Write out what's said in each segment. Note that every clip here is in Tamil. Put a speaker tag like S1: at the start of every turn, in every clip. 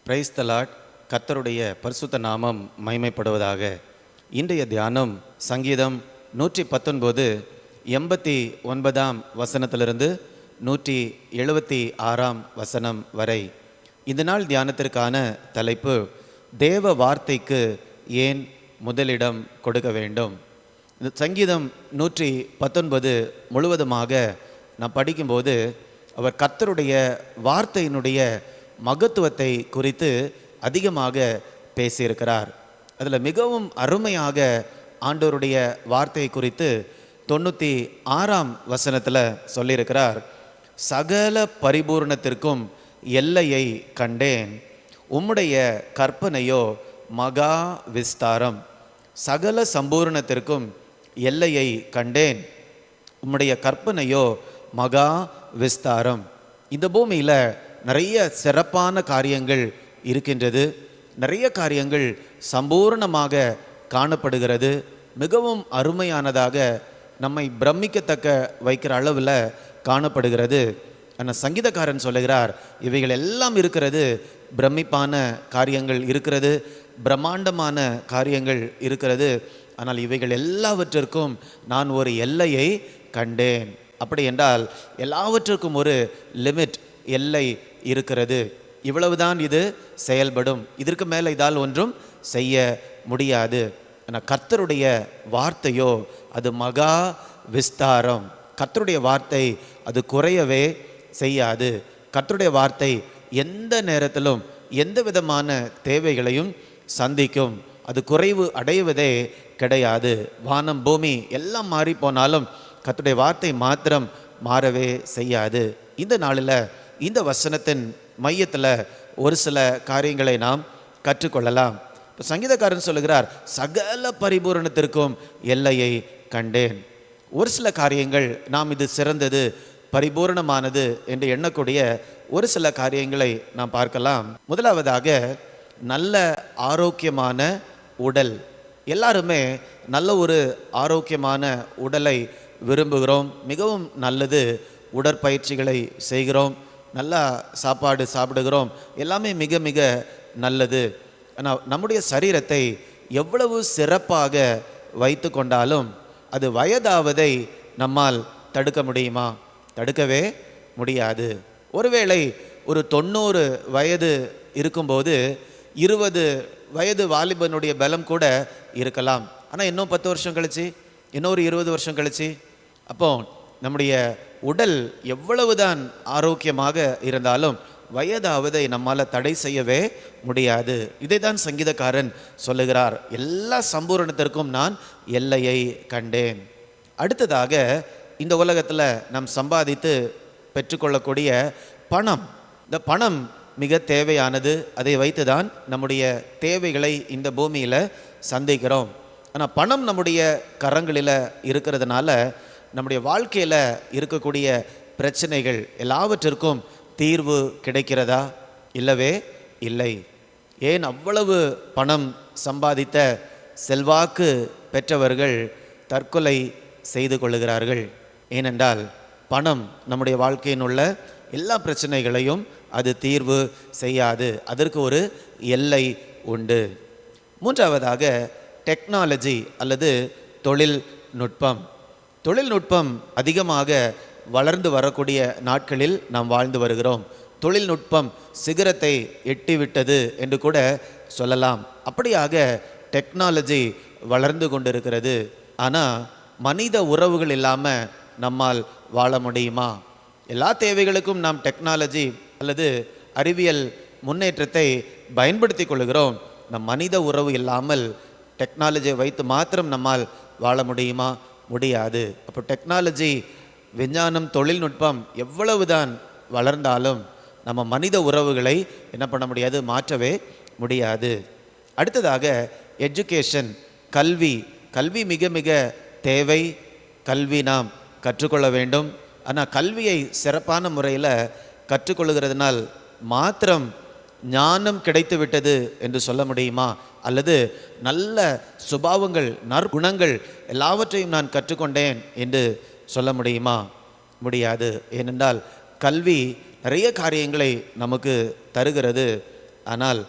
S1: Praise the Lord. கர்த்தருடைய பரிசுத்த நாமம் மகிமைப்படுவதாக. இன்றைய தியானம் சங்கீதம் 119 89ஆம் வசனத்திலிருந்து 176ஆம் வசனம் வரை. இந்த நாள் தியானத்திற்கான தலைப்பு, தேவ வார்த்தைக்கு ஏன் முதலிடம் கொடுக்க வேண்டும். இந்த சங்கீதம் 119 முழுவதுமாக நான் படிக்கும்போது அவர் கர்த்தருடைய வார்த்தையினுடைய மகத்துவத்தை குறித்து அதிகமாக பேசியிருக்கிறார். அதில் மிகவும் அருமையாக ஆண்டவருடைய வார்த்தை குறித்து 96ஆம் வசனத்தில் சொல்லியிருக்கிறார். சகல பரிபூர்ணத்திற்கும் எல்லையை கண்டேன், உம்முடைய கற்பனையோ மகா விஸ்தாரம். சகல சம்பூர்ணத்திற்கும் எல்லையை கண்டேன், உம்முடைய கற்பனையோ மகா விஸ்தாரம். இந்த பூமியில் நிறைய சிறப்பான காரியங்கள் இருக்கின்றது, நிறைய காரியங்கள் சம்பூர்ணமாக காணப்படுகிறது, மிகவும் அருமையானதாக நம்மை பிரமிக்கத்தக்க வைக்கிற அளவில் காணப்படுகிறது. ஆனால் சங்கீதக்காரன் சொல்லுகிறார், இவைகள் எல்லாம் இருக்கிறது, பிரமிப்பான காரியங்கள் இருக்கிறது, பிரம்மாண்டமான காரியங்கள் இருக்கிறது, ஆனால் இவைகள் எல்லாவற்றிற்கும் நான் ஒரு எல்லையை கண்டேன். அப்படி என்றால் எல்லாவற்றுக்கும் ஒரு லிமிட், எல்லை இருக்கிறது. இவ்வளவுதான் இது செயல்படும், இதற்கு மேலே இதால் ஒன்றும் செய்ய முடியாது. ஆனால் கர்த்தருடைய வார்த்தையோ அது மகா விஸ்தாரம். கர்த்தருடைய வார்த்தை அது குறையவே செய்யாது. கர்த்தருடைய வார்த்தை எந்த நேரத்திலும் எந்த விதமான தேவைகளையும் சந்திக்கும். அது குறைவு அடைவதே கிடையாது. வானம் பூமி எல்லாம் மாறி போனாலும் கர்த்தருடைய வார்த்தை மாத்திரம் மாறவே செய்யாது. இந்த நாளில் இந்த வசனத்தின் மையத்தில் ஒரு சில காரியங்களை நாம் கற்றுக்கொள்ளலாம். இப்போ சங்கீதக்காரன் சொல்லுகிறார், சகல பரிபூரணத்திற்கும் எல்லையை கண்டேன். ஒரு சில காரியங்கள் நாம் இது சிறந்தது, பரிபூரணமானது என்று எண்ணக்கூடிய ஒரு சில காரியங்களை நாம் பார்க்கலாம். முதலாவதாக, நல்ல ஆரோக்கியமான உடல். எல்லாருமே நல்ல ஒரு ஆரோக்கியமான உடலை விரும்புகிறோம். மிகவும் நல்லது. உடற்பயிற்சிகளை செய்கிறோம், நல்லா சாப்பாடு சாப்பிடுகிறோம், எல்லாமே மிக மிக நல்லது. ஆனால் நம்முடைய சரீரத்தை எவ்வளவு சிறப்பாக வைத்து கொண்டாலும் அது வயதாவதை நம்மால் தடுக்க முடியுமா? தடுக்கவே முடியாது. ஒருவேளை ஒரு 90 வயது இருக்கும்போது 20 வயது வாலிபனுடைய பலம் கூட இருக்கலாம். ஆனால் இன்னும் 10 வருஷம் கழிச்சு, இன்னொரு 20 வருஷம் கழிச்சு, அப்போ நம்முடைய உடல் எவ்வளவுதான் ஆரோக்கியமாக இருந்தாலும் வயதாவதை நம்மால் தடை செய்யவே முடியாது. இதை தான் சங்கீதக்காரன் சொல்லுகிறார், எல்லா சம்பூரணத்திற்கும் நான் எல்லையை கண்டேன். அடுத்ததாக, இந்த உலகத்தில் நாம் சம்பாதித்து பெற்றுக்கொள்ளக்கூடிய பணம். இந்த பணம் மிக தேவையானது. அதை வைத்து தான் நம்முடைய தேவைகளை இந்த பூமியில் சந்திக்கிறோம். ஆனால் பணம் நம்முடைய கரங்களில் இருக்கிறதுனால நம்முடைய வாழ்க்கையில் இருக்கக்கூடிய பிரச்சனைகள் எல்லாவற்றிற்கும் தீர்வு கிடைக்கிறதா? இல்லவே இல்லை. ஏன் அவ்வளவு பணம் சம்பாதித்த செல்வாக்கு பெற்றவர்கள் தற்கொலை செய்து கொள்ளுகிறார்கள்? ஏனென்றால் பணம் நம்முடைய வாழ்க்கையின் உள்ள எல்லா பிரச்சனைகளையும் அது தீர்வு செய்யாது. அதற்கு ஒரு எல்லை உண்டு. மூன்றாவதாக, டெக்னாலஜி அல்லது தொழில்நுட்பம். தொழில்நுட்பம் அதிகமாக வளர்ந்து வரக்கூடிய நாட்களில் நாம் வாழ்ந்து வருகிறோம். தொழில்நுட்பம் சிகரத்தை எட்டிவிட்டது என்று கூட சொல்லலாம். அப்படியாக டெக்னாலஜி வளர்ந்து கொண்டிருக்கிறது. ஆனால் மனித உறவுகள் இல்லாமல் நம்மால் வாழ முடியுமா? எல்லா தேவைகளுக்கும் நாம் டெக்னாலஜி அல்லது அறிவியல் முன்னேற்றத்தை பயன்படுத்தி கொள்கிறோம். நம் மனித உறவு இல்லாமல் டெக்னாலஜியை வைத்து மாத்திரம் நம்மால் வாழ முடியுமா? முடியாது. அப்போ டெக்னாலஜி, விஞ்ஞானம், தொழில்நுட்பம் எவ்வளவுதான் வளர்ந்தாலும் நம்ம மனித உறவுகளை என்ன பண்ண முடியாது? மாற்றவே முடியாது. அடுத்ததாக, எஜுகேஷன், கல்வி. கல்வி மிக மிக தேவை. கல்வி நாம் கற்றுக்கொள்ள வேண்டும். ஆனால் கல்வியை சிறப்பான முறையில் கற்றுக்கொள்ளுகிறதுனால் மாத்திரம் ஞானம் கிடைத்து விட்டது என்று சொல்ல முடியுமா? அல்லது நல்ல சுபாவங்கள், நற்குணங்கள் எல்லாவற்றையும் நான் கற்றுக்கொண்டேன் என்று சொல்ல முடியுமா? முடியாது. ஏனென்றால் கல்வி நிறைய காரியங்களை நமக்கு தருகிறது. ஆனால்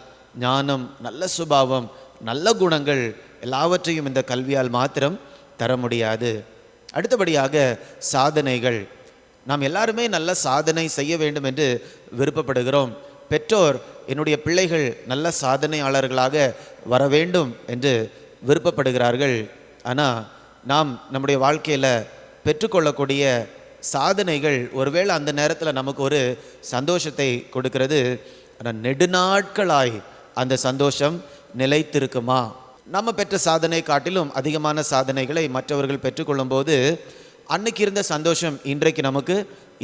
S1: ஞானம், நல்ல சுபாவம், நல்ல குணங்கள் எல்லாவற்றையும் இந்த கல்வியால் மாத்திரம் தர முடியாது. அடுத்தபடியாக சாதனைகள். நாம் எல்லாருமே நல்ல சாதனை செய்ய வேண்டும் என்று விருப்பப்படுகிறோம். பெற்றோர் என்னுடைய பிள்ளைகள் நல்ல சாதனையாளர்களாக வர வேண்டும் என்று விருப்பப்படுகிறார்கள். ஆனால் நாம் நம்முடைய வாழ்க்கையில் பெற்றுக்கொள்ளக்கூடிய சாதனைகள் ஒருவேளை அந்த நேரத்தில் நமக்கு ஒரு சந்தோஷத்தை கொடுக்கிறது. ஆனால் நெடுநாட்களாய் அந்த சந்தோஷம் நிலைத்திருக்குமா? நம்ம பெற்ற சாதனை காட்டிலும் அதிகமான சாதனைகளை மற்றவர்கள் பெற்றுக்கொள்ளும் போது அன்னைக்கு இருந்த சந்தோஷம் இன்றைக்கு நமக்கு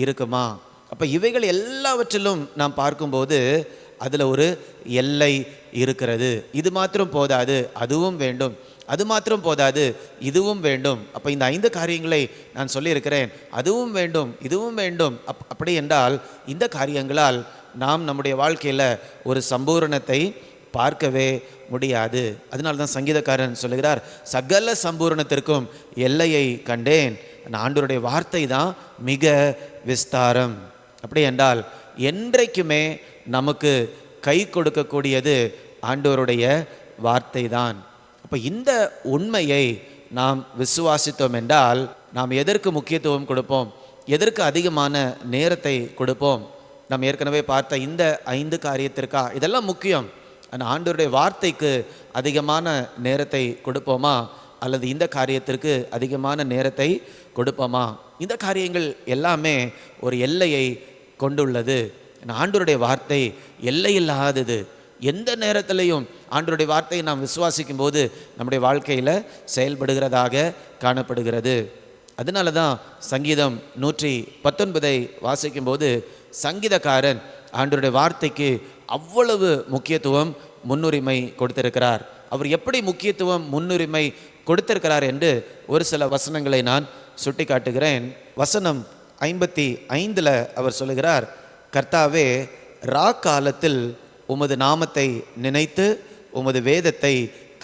S1: இருக்குமா? அப்போ இவைகள் எல்லாவற்றிலும் நாம் பார்க்கும்போது அதில் ஒரு எல்லை இருக்கிறது. இது மாத்திரம் போதாது, அதுவும் வேண்டும். அது மாத்திரம் போதாது, இதுவும் வேண்டும். அப்போ இந்த 5 காரியங்களை நான் சொல்லியிருக்கிறேன். அதுவும் வேண்டும், இதுவும் வேண்டும். அப்படி என்றால் இந்த காரியங்களால் நாம் நம்முடைய வாழ்க்கையில் ஒரு சம்பூரணத்தை பார்க்கவே முடியாது. அதனால தான் சங்கீதக்காரன் சொல்லுகிறார், சகல சம்பூரணத்திற்கும் எல்லையை கண்டேன், ஆண்டவருடைய வார்த்தை தான் மிக விஸ்தாரம். அப்படி என்றால் என்றைக்குமே நமக்கு கை கொடுக்கக்கூடியது ஆண்டவருடைய வார்த்தை தான். அப்போ இந்த உண்மையை நாம் விசுவாசித்தோம் என்றால் நாம் எதற்கு முக்கியத்துவம் கொடுப்போம், எதற்கு அதிகமான நேரத்தை கொடுப்போம்? நாம் ஏற்கனவே பார்த்த இந்த 5 காரியத்திற்கா இதெல்லாம் முக்கியம். ஆனால் ஆண்டவருடைய வார்த்தைக்கு அதிகமான நேரத்தை கொடுப்போமா, அல்லது இந்த காரியத்திற்கு அதிகமான நேரத்தை கொடுப்போமா? இந்த காரியங்கள் எல்லாமே ஒரு எல்லையை கொண்டுள்ளது. ஆண்டவருடைய வார்த்தை எல்லையில்லாதது. எந்த நேரத்திலையும் ஆண்டவருடைய வார்த்தையை நாம் விசுவாசிக்கும் போது நம்முடைய வாழ்க்கையில் செயல்படுகிறதாக காணப்படுகிறது. அதனால தான் சங்கீதம் 119 வாசிக்கும் போது சங்கீதக்காரன் ஆண்டவருடைய வார்த்தைக்கு அவ்வளவு முக்கியத்துவம், முன்னுரிமை கொடுத்திருக்கிறார். அவர் எப்படி முக்கியத்துவம், முன்னுரிமை கொடுத்திருக்கிறார் என்று ஒரு சில வசனங்களை நான் சுட்டி காட்டுகிறேன். வசனம் 55 அவர் சொல்லுகிறார், கர்த்தாவே ரா காலத்தில் உமது நாமத்தை நினைத்து உமது வேதத்தை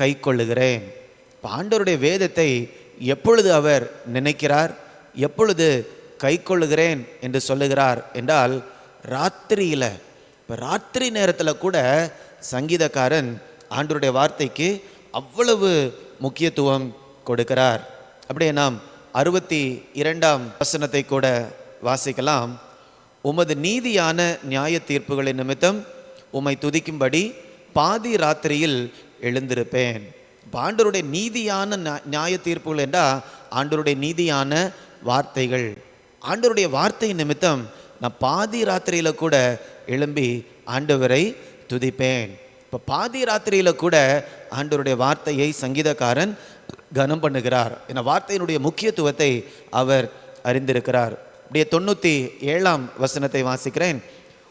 S1: கை கொள்ளுகிறேன். ஆண்டவருடைய வேதத்தை எப்பொழுது அவர் நினைக்கிறார், எப்பொழுது கை கொள்ளுகிறேன் என்று சொல்லுகிறார் என்றால் ராத்திரியில். இப்போ ராத்திரி நேரத்தில் கூட சங்கீதக்காரன் ஆண்டவருடைய வார்த்தைக்கு அவ்வளவு முக்கியத்துவம் கொடுக்கிறார். அப்படியே நாம் 62ஆம் வசனத்தை கூட வாசிக்கலாம். உமது நீதியான நியாய தீர்ப்புகளின் நிமித்தம் உம்மை துதிக்கும்படி பாதி ராத்திரியில் எழுந்திருப்பேன். ஆண்டவருடைய நீதியான நியாய தீர்ப்புகள் என்றால் ஆண்டவருடைய நீதியான வார்த்தைகள். ஆண்டவருடைய வார்த்தை நிமித்தம் நான் பாதி ராத்திரியில் கூட எழும்பி ஆண்டவரை துதிப்பேன். இப்போ பாதி ராத்திரியில் கூட ஆண்டவருடைய வார்த்தையை சங்கீதக்காரன் கனம் பண்ணுகிறார். என வார்த்தையினுடைய முக்கியத்துவத்தை அவர் அறிந்திருக்கிறார். அப்படியே 97ஆம் வசனத்தை வாசிக்கிறேன்.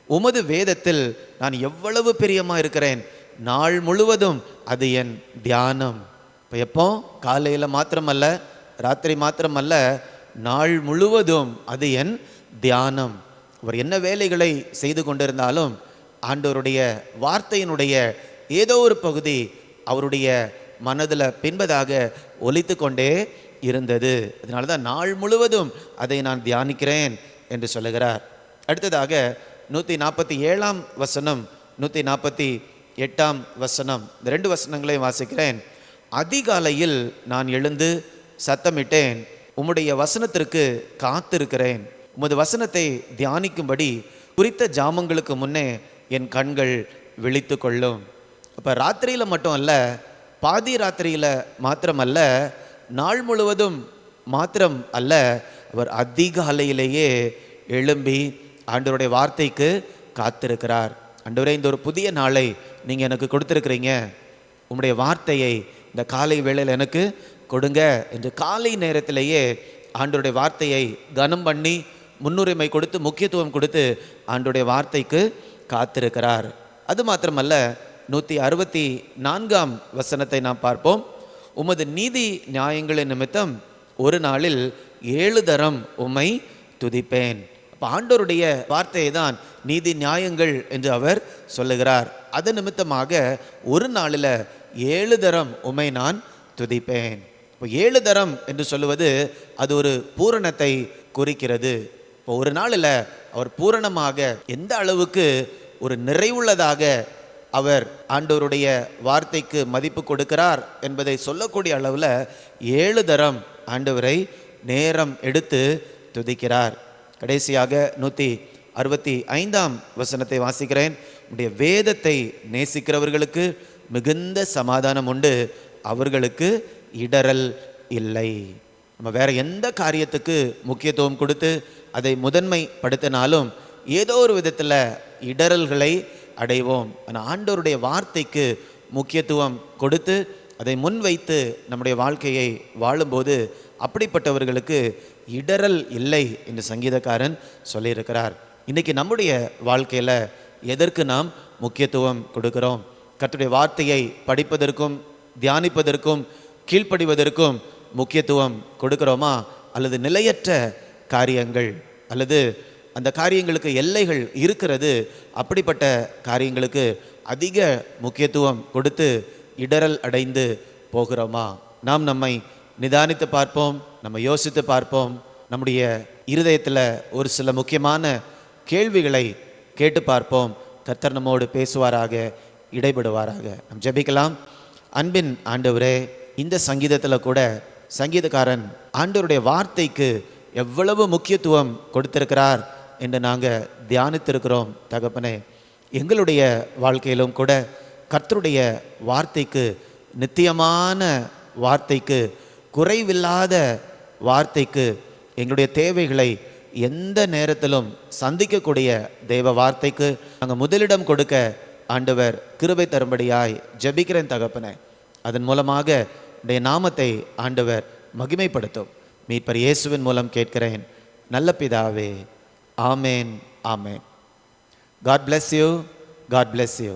S1: உமது வேதத்தில் நான் எவ்வளவு பிரியமாக இருக்கிறேன், நாள் முழுவதும் அது என் தியானம். இப்போ எப்போ? காலையில் மாத்திரமல்ல, ராத்திரி மாத்திரமல்ல, நாள் முழுவதும் அது என் தியானம். அவர் என்ன வேலைகளை செய்து கொண்டிருந்தாலும் ஆண்டவருடைய வார்த்தையினுடைய ஏதோ ஒரு பகுதி அவருடைய மனதில் பின்பதாக ஒலித்து கொண்டே இருந்தது. அதனால தான் நாள் முழுவதும் அதை நான் தியானிக்கிறேன் என்று சொல்லுகிறார். அடுத்ததாக 147ஆம் வசனம், 148ஆம் வசனம், இந்த 2 வசனங்களையும் வாசிக்கிறேன். அதிகாலையில் நான் எழுந்து சத்தமிட்டேன், உம்முடைய வசனத்திற்கு காத்திருக்கிறேன். உமது வசனத்தை தியானிக்கும்படி குறித்த ஜாமங்களுக்கு முன்னே என் கண்கள் விழித்து கொள்ளும். அப்போ ராத்திரியில் மட்டும் அல்ல, பாதி ராத்திரியில் மாத்திரமல்ல, நாள் முழுவதும் மாத்திரம் அல்ல, அவர் அதிகாலையிலேயே எழும்பி ஆண்டவருடைய வார்த்தைக்கு காத்திருக்கிறார். ஆண்டவரே, இந்த ஒரு புதிய நாளை நீங்கள் எனக்கு கொடுத்துருக்கிறீங்க, உம்முடைய வார்த்தையை இந்த காலை வேளையில் எனக்கு கொடுங்க என்று காலை நேரத்திலேயே ஆண்டவருடைய வார்த்தையை கனம் பண்ணி முன்னுரிமை கொடுத்து முக்கியத்துவம் கொடுத்து ஆண்டவருடைய வார்த்தைக்கு காத்திருக்கிறார். அது மாத்திரமல்ல, 164ஆம் வசனத்தை நாம் பார்ப்போம். உமது நீதி நியாயங்களின் நிமித்தம் ஒரு நாளில் 7 தரம் உம்மை துதிப்பேன். அப்போ ஆண்டவருடைய வார்த்தையை தான் நீதி நியாயங்கள் என்று அவர் சொல்லுகிறார். அது நிமித்தமாக ஒரு நாளில் 7 தரம் உம்மை நான் துதிப்பேன். இப்போ 7 தரம் என்று சொல்லுவது அது ஒரு பூரணத்தை குறிக்கிறது. இப்போ ஒரு நாளில் அவர் பூரணமாக எந்த அளவுக்கு ஒரு நிறைவுள்ளதாக அவர் ஆண்டவருடைய வார்த்தைக்கு மதிப்பு கொடுக்கிறார் என்பதை சொல்லக்கூடிய அளவில் 7 தரம் ஆண்டவரை நேரம் எடுத்து துதிக்கிறார். கடைசியாக 165ஆம் வசனத்தை வாசிக்கிறேன். உடைய வேதத்தை நேசிக்கிறவர்களுக்கு மிகுந்த சமாதானம் உண்டு, அவர்களுக்கு இடறல் இல்லை. நம்ம வேற எந்த காரியத்துக்கு முக்கியத்துவம் கொடுத்து அதை முதன்மைப்படுத்தினாலும் ஏதோ ஒரு விதத்தில் இடறல்களை அடைவோம். ஆனால் ஆண்டவருடைய வார்த்தைக்கு முக்கியத்துவம் கொடுத்து அதை முன்வைத்து நம்முடைய வாழ்க்கையை வாழும்போது அப்படிப்பட்டவர்களுக்கு இடறல் இல்லை என்று சங்கீதக்காரன் சொல்லியிருக்கிறார். இன்றைக்கி நம்முடைய வாழ்க்கையில் எதற்கு நாம் முக்கியத்துவம் கொடுக்கிறோம்? கர்த்தருடைய வார்த்தையை படிப்பதற்கும் தியானிப்பதற்கும் கீழ்ப்படிவதற்கும் முக்கியத்துவம் கொடுக்கிறோமா? அல்லது நிலையற்ற காரியங்கள் அல்லது அந்த காரியங்களுக்கு எல்லைகள் இருக்கிறது, அப்படிப்பட்ட காரியங்களுக்கு அதிக முக்கியத்துவம் கொடுத்து இடறல் அடைந்து போகிறோமா? நாம் நம்மை நிதானித்து பார்ப்போம், நம்ம யோசித்து பார்ப்போம். நம்முடைய இருதயத்தில் ஒரு சில முக்கியமான கேள்விகளை கேட்டு பார்ப்போம். கர்த்தர் நம்மோடு பேசுவாராக, இடைபடுவாராக. நாம் ஜெபிக்கலாம். அன்பின் ஆண்டவரே, இந்த சங்கீதத்தில் கூட சங்கீதக்காரன் ஆண்டவருடைய வார்த்தைக்கு எவ்வளவு முக்கியத்துவம் கொடுத்திருக்கிறார் என்று நாங்கள் தியானித்திருக்கிறோம். தகப்பனே, எங்களுடைய வாழ்க்கையிலும் கூட கர்த்தருடைய வார்த்தைக்கு, நித்தியமான வார்த்தைக்கு, குறைவில்லாத வார்த்தைக்கு, எங்களுடைய தேவைகளை எந்த நேரத்திலும் சந்திக்கக்கூடிய தேவ வார்த்தைக்கு நாங்கள் முதலிடம் கொடுக்க ஆண்டவர் கிருபை தரும்படியாய் ஜெபிக்கிறேன் தகப்பனே. அதன் மூலமாக உடைய நாமத்தை ஆண்டவர் மகிமைப்படுத்தும். மீட்பர் இயேசுவின் மூலம் கேட்கிறேன் நல்ல பிதாவே. ஆமேன், ஆமேன். God bless you. God bless you.